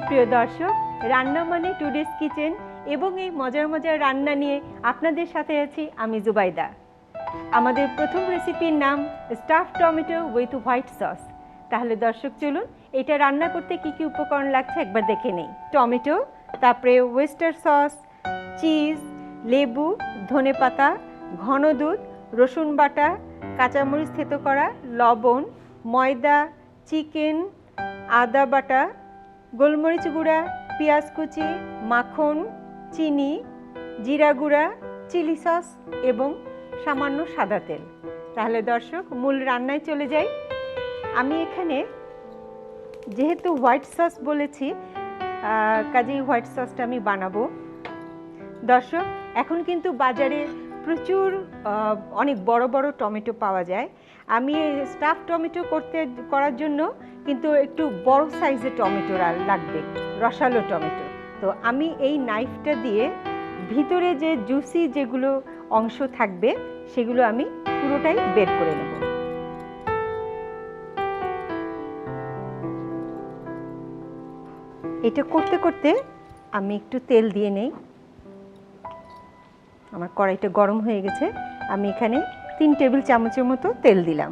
সুপ্রিয় দর্শক, রান্না মানে টুডেস কিচেন এবং এই মজার মজার রান্না নিয়ে আপনাদের সাথে আছি আমি জুবাইদা। আমাদের প্রথম রেসিপির নাম staff tomato with white sauce. তাহলে দর্শক চলুন এটা রান্না করতে কি কি উপকরণ লাগছে একবার দেখে নেই। টমেটো, তারপরে ওয়েস্টার সস, চিজ, লেবু, ধনেপাতা, ঘন দুধ, রসুন বাটা, কাঁচামরিচ থেতো করা, লবণ, ময়দা, চিকেন, আদা বাটা, গোলমরিচ গুঁড়া, পেঁয়াজ কুচি, মাখন, চিনি, জিরা গুঁড়া, চিলি সস এবং সামান্য সাদা তেল। তাহলে দর্শক মূল রান্নায় চলে যাই। আমি এখানে যেহেতু হোয়াইট সস বলেছি, কাজেই হোয়াইট সসটা আমি বানাবো। দর্শক এখন কিন্তু বাজারে প্রচুর অনেক বড় বড় টমেটো পাওয়া যায়। আমি স্টাফ টমেটো করার জন্য কিন্তু একটু বড় সাইজের টমেটো লাগবে, রসালো টমেটো। তো আমি এই নাইফটা দিয়ে ভিতরে যে জুসি যেগুলো অংশ থাকবে সেগুলো আমি পুরোটাই বের করে নেব। এটা করতে করতে আমি একটু তেল দিয়ে নেই। আমার কড়াইটা গরম হয়ে গেছে, আমি এখানে 3 টেবিল চামচের মতো তেল দিলাম।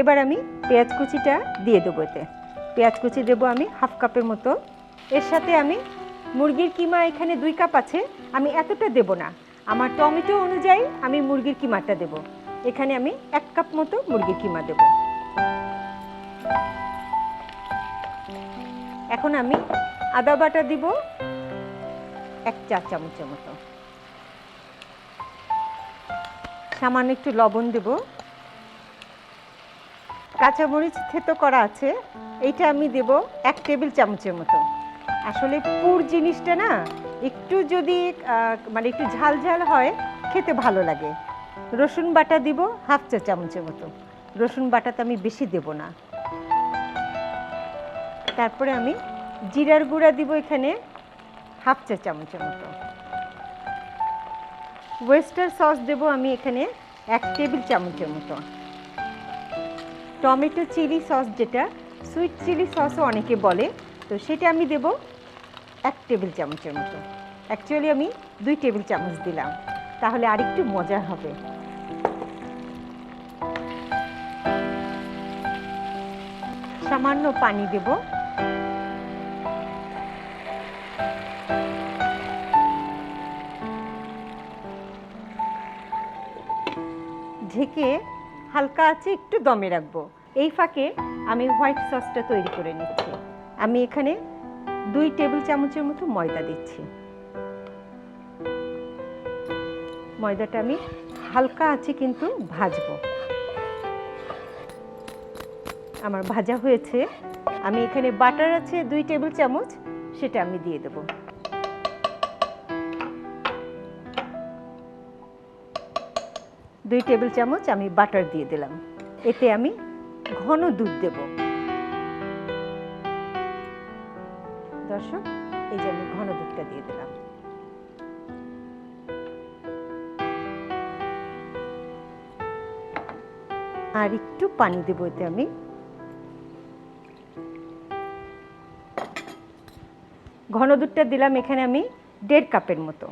এবার আমি পেঁয়াজ কুচিটা দিয়ে দেবো। এতে পেঁয়াজ কুচি দেবো আমি হাফ কাপের মতো। এর সাথে আমি মুরগির কিমা এখানে 2 কাপ আছে, আমি এতটা দেব না, আমার টমেটো অনুযায়ী আমি মুরগির কিমাটা দেব। এখানে আমি 1 কাপ মতো মুরগির কিমা দেব। এখন আমি আদা বাটা দিব 1 চা চামচের মতো, সামান্য একটু লবণ দেব, কাঁচামরিচ থেতো করা আছে এইটা আমি দেব 1 টেবিল চামচের মতো। আসলে পুর জিনিসটা না একটু যদি মানে একটু ঝাল ঝাল হয় খেতে ভালো লাগে। রসুন বাটা দিব হাফ চা চামচের মতো, রসুন বাটাতে আমি বেশি দেব না। তারপরে আমি জিরার গুঁড়া দিব এখানে হাফ চা চামচের মতো। ওয়েস্টার সস দেব আমি এখানে 1 টেবিল চামচের মতো। টমেটো চিলি সস, যেটা সুইট চিলি সসও অনেকে বলে, তো সেটা আমি দেব 1 টেবিল চামচের মতো। অ্যাকচুয়ালি আমি 2 টেবিল চামচ দিলাম, তাহলে আরেকটু মজা হবে। সামান্য পানি দেব। ঢেকে হালকা আছে একটু দমে রাখবো। এই ফাঁকে আমি হোয়াইট সসটা তৈরি করে নিচ্ছি। আমি এখানে 2 টেবিল চামচের মতো ময়দা দিচ্ছি। ময়দাটা আমি হালকা আছে কিন্তু ভাজবো। আমার ভাজা হয়েছে। আমি এখানে বাটার আছে 2 টেবিল চামচ, সেটা আমি দিয়ে দেব। দুই টেবিল চামচ আমি বাটার দিয়ে দিলাম। এতে আমি ঘন দুধ দেব। দর্শক এই যে আমি ঘন দুধটা দিয়ে দিলাম। আর একটু পানি দেব এতে আমি। ঘন দুধটা দিলাম এখানে আমি 1.5 কাপের মতো।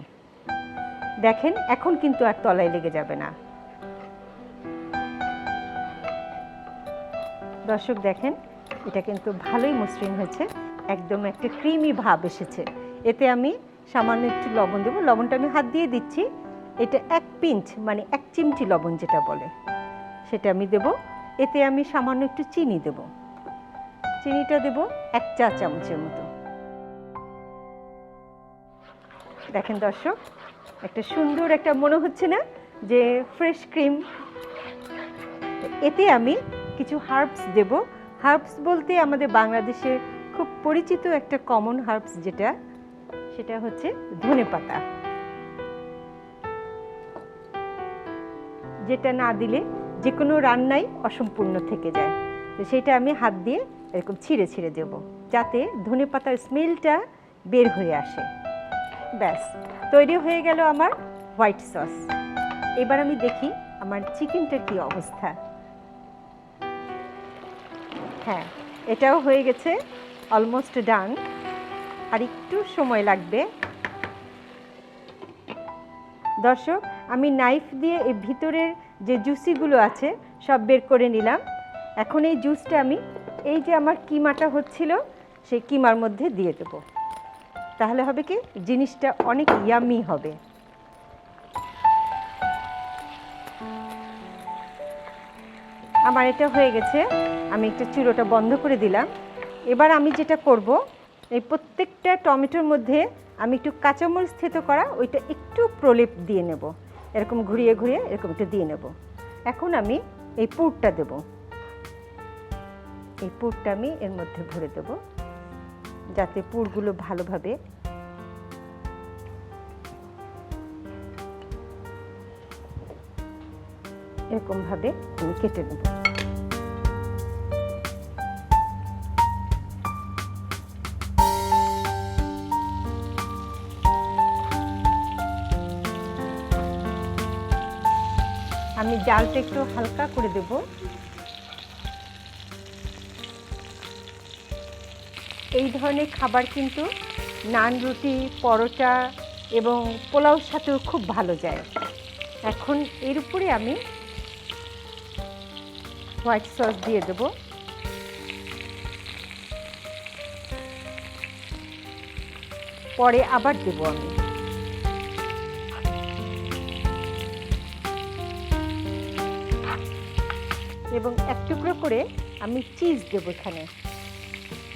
দেখেন এখন কিন্তু আর তলায় লেগে যাবে না। দর্শক দেখেন এটা কিন্তু ভালোই মসৃণ হয়েছে, একদম একটা ক্রিমি ভাব এসেছে। এতে আমি সামান্য একটু লবণ দেবো। লবণটা আমি হাত দিয়ে দিচ্ছি। এটা 1 পিঞ্চ মানে 1 চিমটি লবণ যেটা বলে সেটা আমি দেব। এতে আমি সামান্য একটু চিনি দেব। চিনিটা দেব 1 চা চামচের মতো। দেখেন দর্শক একটা সুন্দর একটা মনে হচ্ছে না যে ফ্রেশ ক্রিম। এতে আমি কিছু হার্বস দেব। হার্বস বলতে আমাদের বাংলাদেশে খুব পরিচিত একটা কমন হার্বস সেটা হচ্ছে ধনেপাতা, যেটা না দিলে যে কোনো রান্নাই অসম্পূর্ণ থেকে যায়। তো সেটা আমি হাত দিয়ে এরকম ছিঁড়ে ছিঁড়ে দেব যাতে ধনেপাতার স্মেলটা বের হয়ে আসে। ব্যাস তৈরি হয়ে গেল আমার হোয়াইট সস। এবার আমি দেখি আমার চিকেনটার কি অবস্থা। হ্যাঁ, এটাও হয়ে গেছে, অলমোস্ট ডান। আর একটু সময় লাগবে। দর্শক, আমি নাইফ দিয়ে এই ভিতরের যে জুসিগুলো আছে সব বের করে নিলাম। এখন এই জুসটা আমি এই যে আমার কিমাটা হচ্ছিল সেই কিমার মধ্যে দিয়ে দেব। তাহলে হবে কি, জিনিসটা অনেক ইয়ামি হবে। আমার এটা হয়ে গেছে, আমি একটা চুলোটা বন্ধ করে দিলাম। এবার আমি যেটা করব, এই প্রত্যেকটা টমেটোর মধ্যে আমি একটু কাঁচামরিচ থেতো করা ওইটা একটু প্রলেপ দিয়ে নেব, এরকম ঘুরিয়ে ঘুরিয়ে এরকম একটু দিয়ে নেব। এখন আমি এই পুরটা দেব, এই পুরটা আমি এর মধ্যে ভরে দেব যাতে পুরগুলো ভালোভাবে এরকমভাবে আমি কেটে নেব। আমি জালটা একটু হালকা করে দেব। এই ধরনের খাবার কিন্তু নান, রুটি, পরোটা এবং পোলাওর সাথেও খুব ভালো যায়। এখন এর উপরে আমি হোয়াইট সস দিয়ে দেব। পরে আবার দেব আমি। এবং এক টুকরো করে আমি চিজ দেব এখানে।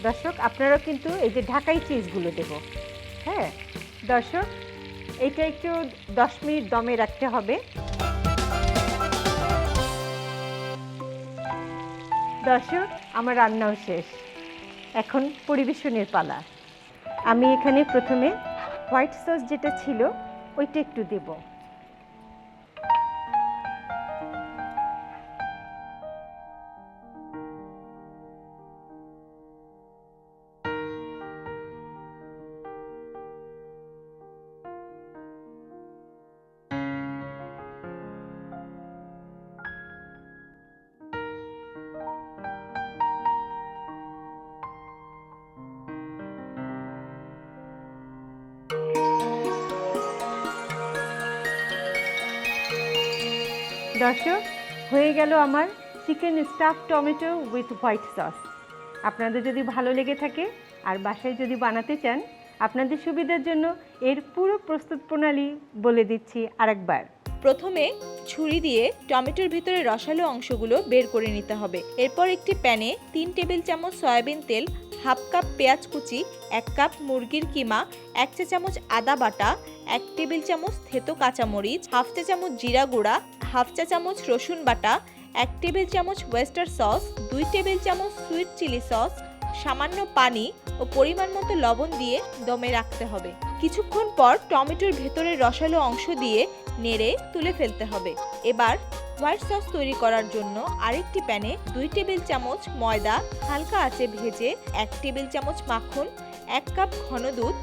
দর্শক, আপনারা কিন্তু এই যে ঢাকাই চিজগুলো দেব। হ্যাঁ দর্শক, এইটা একটু 10 মিনিট দমে রাখতে হবে। দর্শক, আমার রান্নাও শেষ, এখন পরিবেশনের পালা। আমি এখানে প্রথমে হোয়াইট সস যেটা ছিল ওইটা একটু দেব। দর্শক, হয়ে গেল আমার chicken stuff tomato with white sauce. আপনাদের যদি ভালো লেগে থাকে আর বাসায় যদি বানাতে চান, আপনাদের সুবিধার জন্য এর পুরো প্রস্তুত প্রণালী বলে দিচ্ছি আরেকবার। প্রথমে ছুরি দিয়ে টমেটোর ভিতরে রসালো অংশগুলো বের করে নিতে হবে। এরপর একটি প্যানে 3 টেবিল চামচ সয়াবিন তেল, হাফ কাপ পেঁয়াজ কুচি, 1 কাপ মুরগির কিমা, 1 চা চামচ আদা বাটা, 1 টেবিল চামচ থেতো কাঁচামরিচ, হাফ চা চামচ জিরা গুঁড়া, হাফ চা চামচ রসুন বাটা, 1 টেবিল চামচ ওয়েস্টার সস, 2 টেবিল চামচ সুইট চিলি সস, সামান্য পানি ও পরিমাণ মতো লবণ দিয়ে দমে রাখতে হবে। কিছুক্ষণ পর টমেটোর ভেতরের রসালো অংশ দিয়ে নেড়ে তুলে ফেলতে হবে। এবার হোয়াইট সস তৈরি করার জন্য আরেকটি প্যানে 2 টেবিল চামচ ময়দা হালকা আঁচে ভেজে, 1 টেবিল চামচ মাখন, 1 কাপ ঘন দুধ,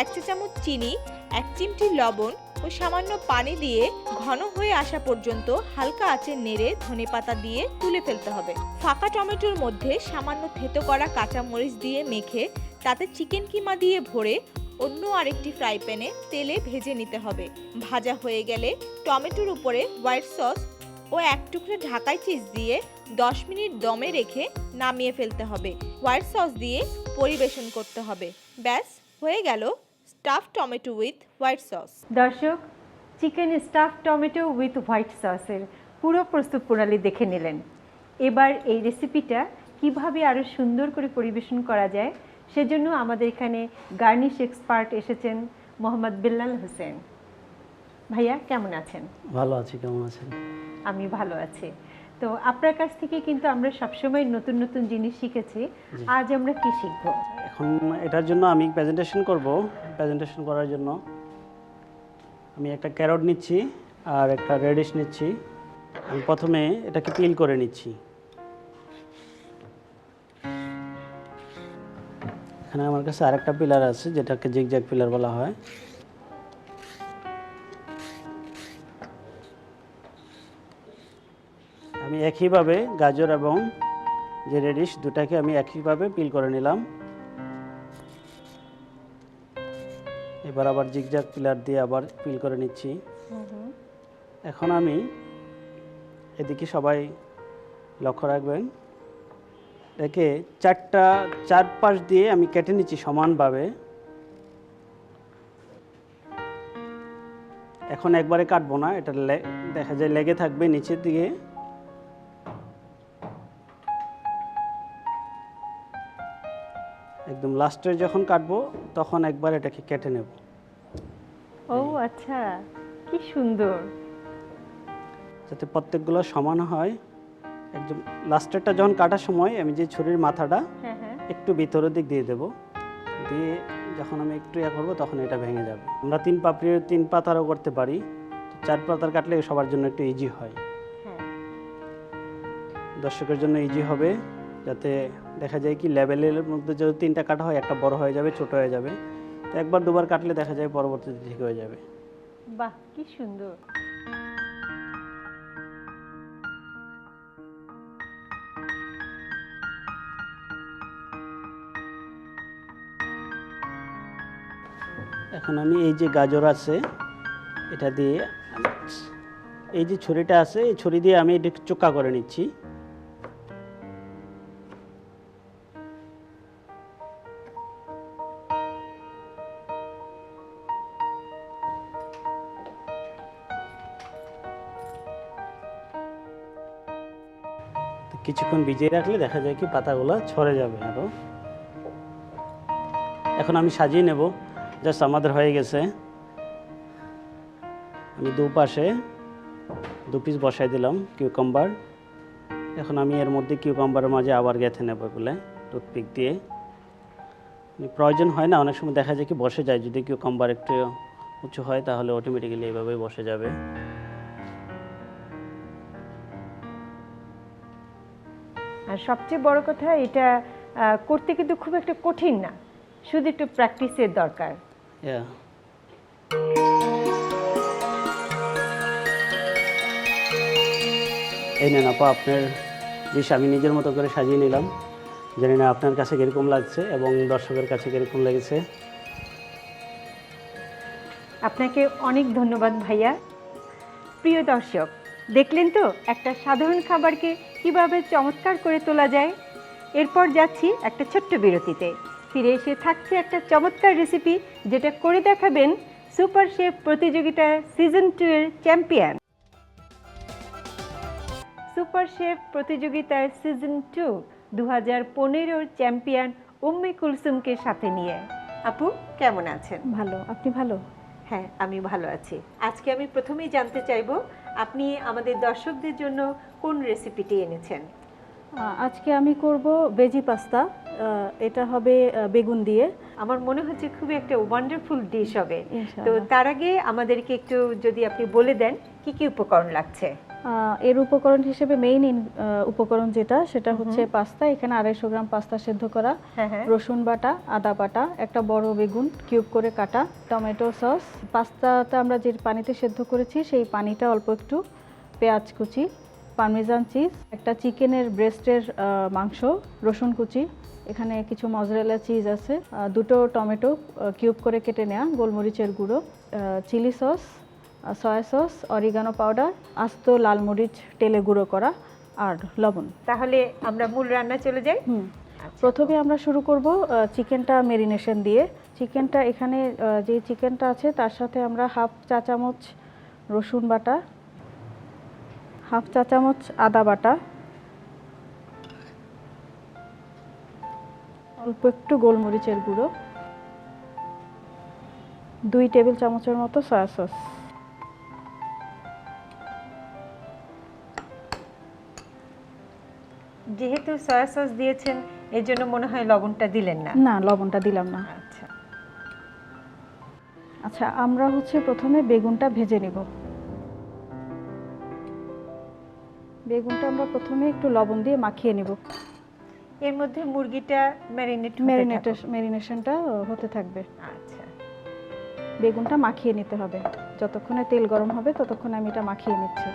1 চা চামচ চিনি, 1 চিমটি লবণ ও সামান্য পানি দিয়ে ঘন হয়ে আসা পর্যন্ত হালকা আঁচে নেড়ে ধনেপাতা দিয়ে তুলে ফেলতে হবে। ফাঁকা টমেটোর মধ্যে সামান্য থেতো করা কাঁচা মরিচ দিয়ে মেখে তাতে চিকেন কিমা দিয়ে ভরে অন্য আরেকটি ফ্রাই প্যানে তেলে ভেজে নিতে হবে। ভাজা হয়ে গেলে টমেটোর উপরে হোয়াইট সস ও 1 টুকরো ঢাকাই চিজ দিয়ে 10 মিনিট দমে রেখে নামিয়ে ফেলতে হবে। হোয়াইট সস দিয়ে পরিবেশন করতে হবে। ব্যাস, হয়ে গেল stuff tomato with white sauce. দর্শক, chicken stuff tomato with white সসের পুরো প্রস্তুত প্রণালী দেখে নিলেন। এবার এই রেসিপিটা কিভাবে আরও সুন্দর করে পরিবেশন করা যায় সেজন্য আমাদের এখানে গার্নিশ এক্সপার্ট এসেছেন মোহাম্মদ বিল্লাল হোসেন। ভাইয়া কেমন আছেন? ভালো আছি, কেমন আছেন? আমি ভালো আছি। তো আপনার কাছ থেকে কিন্তু আমরা সবসময় নতুন নতুন জিনিস শিখেছি। আজ আমরা কি শিখব? এখন এটার জন্য আমি প্রেজেন্টেশন করব। প্রেজেন্টেশন করার জন্য আমি একটা ক্যারট নিচ্ছি আর একটা রেডিশ নিচ্ছি। আমি প্রথমে এটাকে পিল করে নিচ্ছি। এখানে আমার কাছে আরেকটা পিলার আছে যেটাকে জিগজ্যাগ পিলার বলা হয়। আমি একইভাবে গাজর এবং যে রেডিশ দুটাকে আমি একইভাবে পিল করে নিলাম। এবার আবার জিগজ্যাগ পিলার দিয়ে আবার পিল করে নিচ্ছি। এখন আমি এদিকে সবাই লক্ষ্য রাখবেন, একে চারপাশ দিয়ে আমি কেটে নিচ্ছি সমানভাবে। এখন একবারে কাটবো না, এটা দেখা যায় লেগে থাকবে নিচের দিকে। একদম লাস্টে যখন কাটবো তখন একবার এটাকে কেটে নেব। ও আচ্ছা, কি সুন্দর। যাতে প্রত্যেকগুলো সমান হয়। একদম লাস্টেরটা যখন কাটার সময় আমি যে ছুরির মাথাটা হ্যাঁ হ্যাঁ, একটু ভিতরের দিক দিয়ে দেব, দিয়ে যখন আমি একটু করবো তখন এটা ভেঙে যাবে। আমরা 3 পাতারও করতে পারি, 4 পাতার কাটলে সবার জন্য একটু ইজি হয়, হ্যাঁ। দর্শকের জন্য ইজি হবে। যাতে দেখা যায় কি লেভেলের মধ্যে যদি 3টা কাটা হয়, একটা বড় হয়ে যাবে, ছোট হয়ে যাবে। তো একবার দুবার কাটলে দেখা যায় পরবর্তীতে ঠিক হয়ে যাবে। বাহ, কি সুন্দর। এখন আমি এই যে গাজর আছে এটা দিয়ে, এই যে ছুরিটা আছে এই ছুরি দিয়ে আমি এটা চোক্কা করে নিচ্ছি। কিছুক্ষণ ভিজিয়ে রাখলে দেখা যায় কি পাতাগুলো ছড়ে যাবে আরো। এখন আমি সাজিয়ে নেব। জাস্ট আমাদের হয়ে গেছে। আমি দুপাশে 2 পিস বসাই দিলাম কিউকাম্বার। এখন আমি এর মধ্যে কিউকাম্বারের মাঝে আবার গেঁথে নেব বলে টুথপিক দিয়ে। প্রয়োজন হয় না, অনেক সময় দেখা যায় কি বসে যায়। যদি কিউকাম্বার একটু উঁচু হয় তাহলে অটোমেটিক্যালি এইভাবেই বসে যাবে। আর সবচেয়ে বড় কথা, এটা করতে কিন্তু খুব একটা কঠিন না, শুধু একটু প্র্যাকটিসের দরকার। Yeah. এই নেন আপা আপনার ডিশ, আমি নিজের মতো করে সাজিয়ে নিলাম। জানি না আপনার কাছে কীরকম লাগছে এবং দর্শকের কাছে কীরকম লেগেছে। আপনাকে অনেক ধন্যবাদ ভাইয়া। প্রিয় দর্শক, দেখলেন তো একটা সাধারণ খাবারকে কিভাবে চমৎকার করে তোলা যায়। এরপর যাচ্ছি একটা ছোট্ট বিরতিতে, ফিরে এসে থাকছে একটা চমৎকার রেসিপি যেটা করে দেখাবেন সুপার শেফ প্রতিযোগিতার সিজন 2 এর চ্যাম্পিয়ন। সুপার শেফ প্রতিযোগিতার সিজন 2 2015 চ্যাম্পিয়ন উম্মে কুলসুমকে সাথে নিয়ে। আপু কেমন আছেন? ভালো, আপনি ভালো? হ্যাঁ, আমি ভালো আছি। আজকে আমি প্রথমেই জানতে চাইবো আপনি আমাদের দর্শকদের জন্য কোন রেসিপিটি এনেছেন? আজকে আমি করব ভেজি পাস্তা। এটা হবে বেগুন দিয়ে। আমার মনে হচ্ছে খুবই একটা ওয়ান্ডারফুল ডিশ হবে। তো ইনশাআল্লাহ। তার আগে আমাদেরকে একটু যদি আপনি বলে দেন কি কি উপকরণ লাগছে। এর উপকরণ হিসেবে মেইন উপকরণ যেটা সেটা হচ্ছে পাস্তা। এখানে 250 গ্রাম পাস্তা সেদ্ধ করা, হ্যাঁ হ্যাঁ, রসুন বাটা, আদা বাটা, একটা বড় বেগুন কিউব করে কাটা, টমেটো সস, পাস্তাটা আমরা যে পানিতে সেদ্ধ করেছি সেই পানিটা অল্প একটু, পেঁয়াজ কুচি, পারমেজান চিজ, একটা চিকেনের ব্রেস্টের মাংস, রসুন কুচি, এখানে কিছু মজরেলা চিজ আছে, 2টো টমেটো কিউব করে কেটে নেওয়া, গোলমরিচের গুঁড়ো, chilli sauce, soya sauce, oregano powder, আস্ত লাল মরিচ তেলে গুঁড়ো করা, আর লবণ। তাহলে আমরা মূল রান্না চলে যাই। আচ্ছা। প্রথমে আমরা শুরু করব চিকেনটা মেরিনেশন দিয়ে। চিকেনটা এখানে যে চিকেনটা আছে তার সাথে আমরা হাফ চা চামচ রসুন বাটা, হাফ চা চামচ আদা বাটা, অল্প একটু গোলমরিচের গুঁড়ো, 2 টেবিল চামচের মতো সয়া সস, যেহেতু সয়া সস দিয়েছেন এর জন্য মনে হয় লবণটা দিলেন না। না লবণটা দিলাম না। আচ্ছা, আচ্ছা, আমরা প্রথমে বেগুনটা ভেজে নিব। বেগুনটা আমরা প্রথমে একটু লবণ দিয়ে মাখিয়ে নিব। এর মধ্যে মুরগিটা ম্যারিনেশনটা হতে থাকবে। আচ্ছা, বেগুনটা মাখিয়ে নিতে হবে। যতক্ষণে তেল গরম হবে ততক্ষণে আমি এটা মাখিয়ে নিচ্ছি।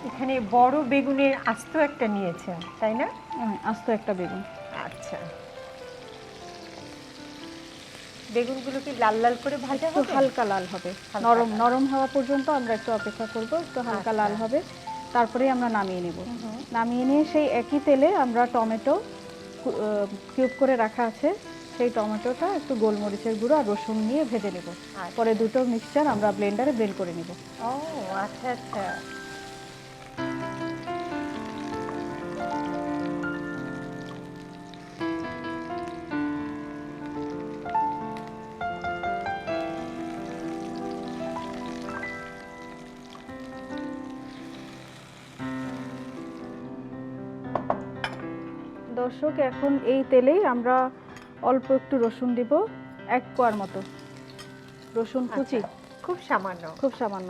এখানে এখানে বড় বেগুনের আস্ত একটা নিয়েছেন, তাই না? আস্ত একটা বেগুন। আচ্ছা, বেগুনগুলো কি লাল লাল করে ভাজা একটু হবে? হালকা লাল হবে, হালকা নরম লাল। নরম হওয়া পর্যন্ত আমরা একটু অপেক্ষা করব, একটু হালকা লাল আচ্ছা। হবে, তারপরেই আমরা নামিয়ে নেব। নামিয়ে নিয়ে সেই একই তেলে আমরা টমেটো কিউব করে রাখা আছে, সেই টমেটোটা একটু গোলমরিচের গুঁড়ো আর রসুন নিয়ে ভেজে নেব। পরে দুটো মিক্সচার আমরা ব্লেন্ডারে ব্লেন্ড করে নেব। ও আচ্ছা আচ্ছা। দর্শক, এখন এই তেলেই আমরা অল্প একটু রসুন দিব, 1 কোয়ার মতো রসুন কুচি, আচ্ছা, খুব সামান্য। খুব সামান্য।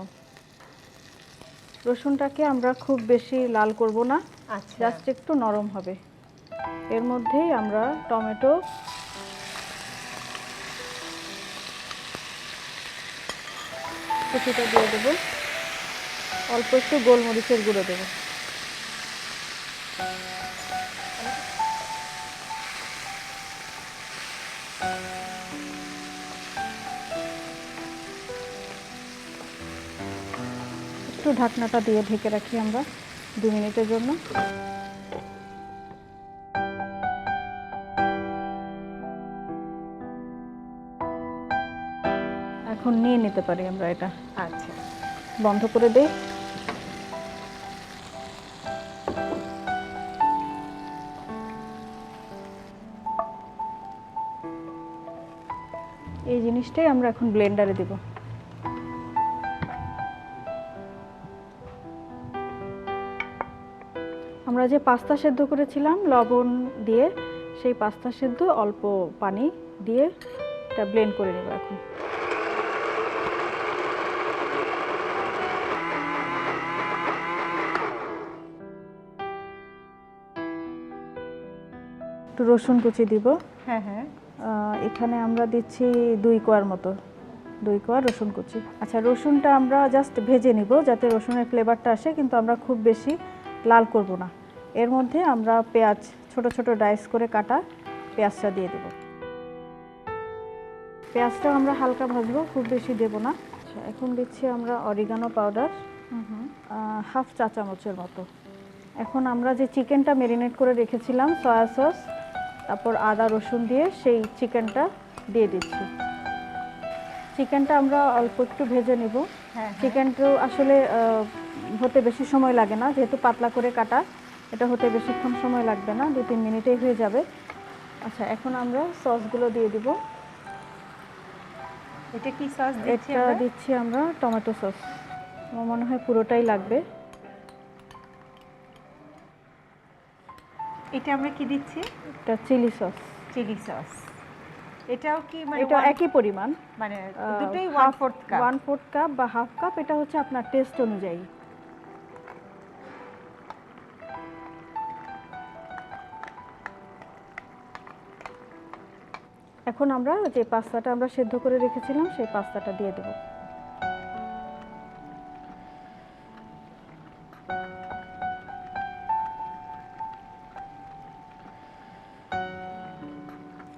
রসুনটাকে আমরা খুব বেশি লাল করব না, আচ্ছা, জাস্ট একটু নরম হবে। এর মধ্যেই আমরা টমেটো কুচিটা দিয়ে দেবো, অল্প একটু গোলমরিচের গুঁড়ো দেবো। একটু ঢাকনাটা দিয়ে ঢেকে রাখি আমরা 2 মিনিটের জন্য। এখন নিয়ে নিতে পারি আমরা এটা, আচ্ছা। বন্ধ করে দেই। এই জিনিসটাই আমরা এখন ব্লেন্ডারে দেব। আমরা যে পাস্তা সেদ্ধ করেছিলাম লবণ দিয়ে, সেই পাস্তা সেদ্ধ অল্প পানি দিয়ে এটা ব্লেন্ড করে নেব এখন। একটু রসুন কুচি দিব। হ্যাঁ হ্যাঁ। এখানে আমরা দিচ্ছি 2 কোয়ার মতো, 2 কোয়া রসুন কুচি। আচ্ছা, রসুনটা আমরা জাস্ট ভেজে নিব যাতে রসুনের ফ্লেভারটা আসে, কিন্তু আমরা খুব বেশি লাল করব না। এর মধ্যে আমরা পেঁয়াজ ছোট ছোট ডাইস করে কাটা পেঁয়াজটা দিয়ে দেব। পেঁয়াজটা আমরা হালকা ভাজবো, খুব বেশি দেব না। আচ্ছা, এখন দিচ্ছি আমরা অরিগানো পাউডার 1/2 চা চামচের মতো। এখন আমরা যে চিকেনটা ম্যারিনেট করে রেখেছিলাম সয়া সস, তারপর আদা রসুন দিয়ে সেই চিকেনটা দিয়ে দিচ্ছি। চিকেনটা আমরা অল্প একটু ভেজে নেব। চিকেনটাও আসলে হতে বেশি সময় লাগে না, যেহেতু পাতলা করে কাটা, এটা হতে বেশিক্ষণ সময় লাগবে না, 2-3 মিনিটেই হয়ে যাবে। আচ্ছা, এখন আমরা সসগুলো দিয়ে দিব। এটা কি সস দিচ্ছি এটা আমরা? দিচ্ছি আমরা টমেটো সস, আমার মনে হয় পুরোটাই লাগবে। এটা আমরা কি দিচ্ছি? এটা চিলি সস। Chilli sauce. এটাও কি মানে এটা একই পরিমাণ, মানে দুটোই 1/4 কাপ? 1/4 কাপ বা 1/2 কাপ, এটা হচ্ছে আপনার টেস্ট অনুযায়ী। এখন আমরা যে পাস্তাটা আমরা সেদ্ধ করে রেখেছিলাম সেই পাস্তাটা দিয়ে দেব।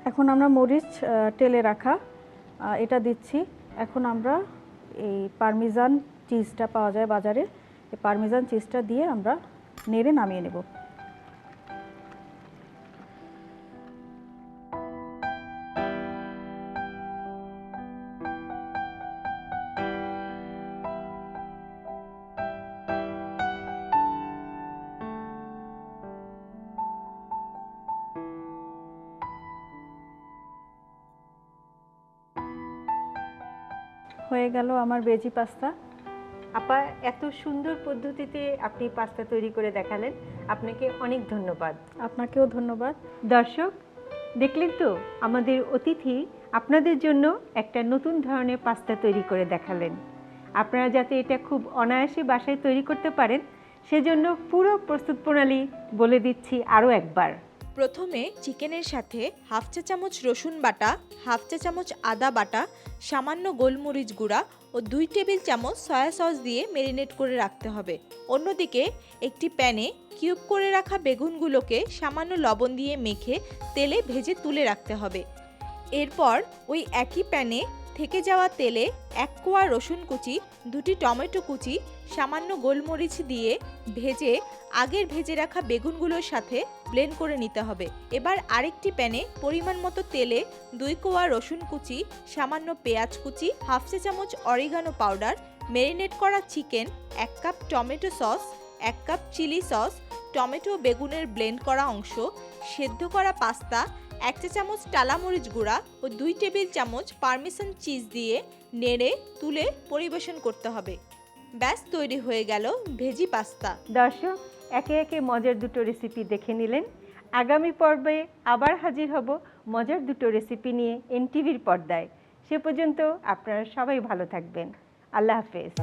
এখন আমরা মরিচ তেলে রাখা এটা দিচ্ছি। এখন আমরা এই পারমিজান চিজটা পাওয়া যায় বাজারে, এই পারমিজান চিজটা দিয়ে আমরা নেড়ে নামিয়ে নেব। হয়ে গেল আমার ভেজি পাস্তা। আপা, এত সুন্দর পদ্ধতিতে আপনি পাস্তা তৈরি করে দেখালেন, আপনাকে অনেক ধন্যবাদ। আপনাকেও ধন্যবাদ। দর্শক, দেখলেন তো আমাদের অতিথি আপনাদের জন্য একটা নতুন ধরনের পাস্তা তৈরি করে দেখালেন। আপনারা যাতে এটা খুব অনায়াসে বাসায় তৈরি করতে পারেন, সেজন্য পুরো প্রস্তুত প্রণালী বলে দিচ্ছি আরও একবার। প্রথমে চিকেনের সাথে হাফ চা চামচ রসুন বাটা, হাফ চা চামচ আদা বাটা, সামান্য গোলমরিচ গুঁড়া ও 2 টেবিল চামচ সয়া সস দিয়ে ম্যারিনেট করে রাখতে হবে। অন্যদিকে একটি প্যানে কিউব করে রাখা বেগুনগুলোকে সামান্য লবণ দিয়ে মেখে তেলে ভেজে তুলে রাখতে হবে। এরপর ওই একই প্যানে থেকে যাওয়া তেলে 1 কোয়া রসুন কুচি, 2টি টমেটো কুচি, সামান্য গোলমরিচ দিয়ে ভেজে আগের ভেজে রাখা বেগুনগুলোর সাথে ব্লেন্ড করে নিতে হবে। এবার আরেকটি প্যানে পরিমাণ মতো তেলে 2 কোয়া রসুন কুচি, সামান্য পেঁয়াজ কুচি, হাফ চা চামচ অরিগানো পাউডার, ম্যারিনেট করা chicken, 1 cup tomato sauce, 1 cup chilli sauce, tomato বেগুনের ব্লেন্ড করা অংশ, সেদ্ধ করা পাস্তা, 1 চা চামচ টালা মরিচ গুঁড়া ও 2 টেবিল চামচ পারমেসান চিজ দিয়ে নেড়ে তুলে পরিবেশন করতে হবে। ব্যাস তৈরি হয়ে গেল ভেজি পাস্তা। দর্শক, একে একে মজার দুটো রেসিপি দেখে নিলেন। আগামী পর্বে আবার হাজির হব মজার দুটো রেসিপি নিয়ে এনটিভির পর্দায়। সে পর্যন্ত আপনারা সবাই ভালো থাকবেন। আল্লাহ হাফেজ।